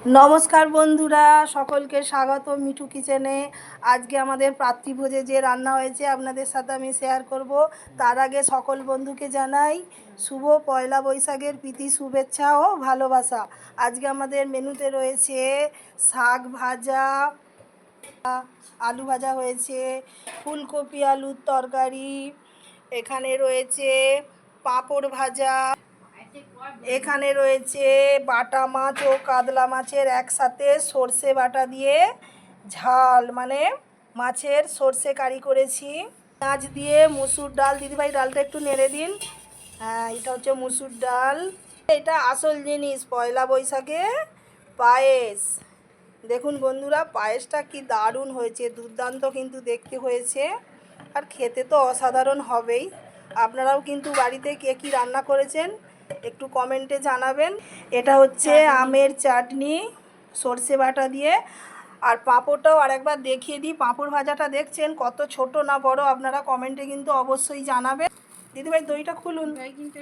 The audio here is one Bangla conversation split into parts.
নমস্কার বন্ধুরা, সকলকে স্বাগত মিঠু কিচেনে। আজকে আমাদের পাত্রীভোজে যে রান্না হয়েছে আপনাদের সাথে আমি শেয়ার করব। তার আগে সকল বন্ধুকে জানাই শুভ পয়লা বৈশাখের প্রীতি শুভেচ্ছা ও ভালোবাসা। আজকে আমাদের মেনুতে রয়েছে শাক ভাজা, আলু ভাজা হয়েছে, ফুলকপি আলুর তরকারি, এখানে রয়েছে পাঁপড় ভাজা, এখানে রয়েছে বাটা মাছ ও কাতলা মাছের একসাথে সর্ষে বাটা দিয়ে ঝাল, মানে মাছের সর্ষে কারি করেছি। মাছ দিয়ে মুসুর ডাল, দিদিভাই ডালটা একটু নেড়ে দিন। হ্যাঁ, এটা হচ্ছে মুসুর ডাল। এটা আসল জিনিস, পয়লা বৈশাখে পায়েস। দেখুন বন্ধুরা, পায়েসটা কি দারুণ হয়েছে, দুর্দান্ত কিন্তু দেখতে হয়েছে, আর খেতে তো অসাধারণ হবেই। আপনারাও কিন্তু বাড়িতে কে কী রান্না করেছেন একটু কমেন্টে জানাবেন। এটা হচ্ছে আমের চাটনি সর্ষে বাটা দিয়ে। আর পাঁপড়টাও আরেকবার দেখিয়ে দিই, পাঁপড় ভাজাটা দেখছেন কত ছোট না বড়, আপনারা কমেন্টে কিন্তু অবশ্যই জানাবেন। দিদিভাই দইটা খুলুন।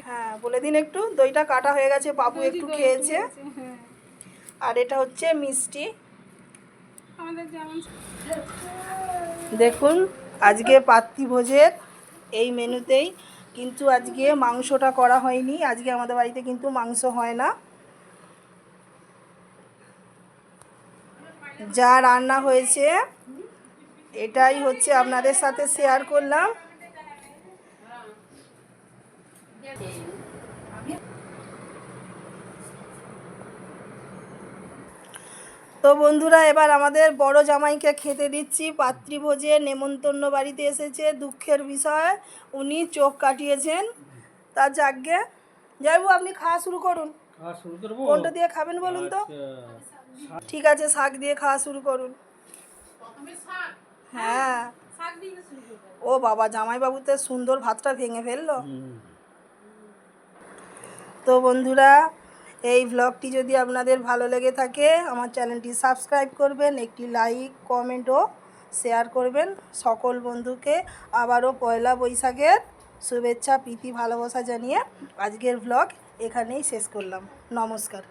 হ্যাঁ, বলে দিন একটু। দইটা কাটা হয়ে গেছে, বাবু একটু খেয়েছে। আর এটা হচ্ছে মিষ্টি। দেখুন আজকে পাত্রীভোজের এই মেনুতেই কিন্তু আজকে মাংসটা করা হয়নি। আজকে আমাদের বাড়িতে কিন্তু মাংস হয় না। যা রান্না হয়েছে এটাই হচ্ছে আপনাদের সাথে শেয়ার করলাম। তো বন্ধুরা, এবার আমাদের বড় জামাইকে খেতে দিচ্ছি। পাত্রীভোজে নেমন্তন্ন বাড়িতে এসেছে, দুঃখের বিষয় উনি চোখ কাটিয়েছেন। তার যাগ্যে যাইবো, আপনি খাওয়া শুরু করুন। কোনটা দিয়ে খাবেন বলুন তো? ঠিক আছে, শাক দিয়ে খাওয়া শুরু করুন। হ্যাঁ, ও বাবা, জামাইবাবুতে সুন্দর ভাতটা ভেঙে ফেললো। তো বন্ধুরা, এই ব্লগটি যদি আপনাদের ভালো লেগে থাকে আমার চ্যানেলটি সাবস্ক্রাইব করবেন, একটি লাইক কমেন্ট ও শেয়ার করবেন। সকল বন্ধুকে আবারও পয়লা বৈশাখের শুভেচ্ছা প্রীতি ভালোবাসা জানিয়ে আজকের ব্লগ এখানেই শেষ করলাম। নমস্কার।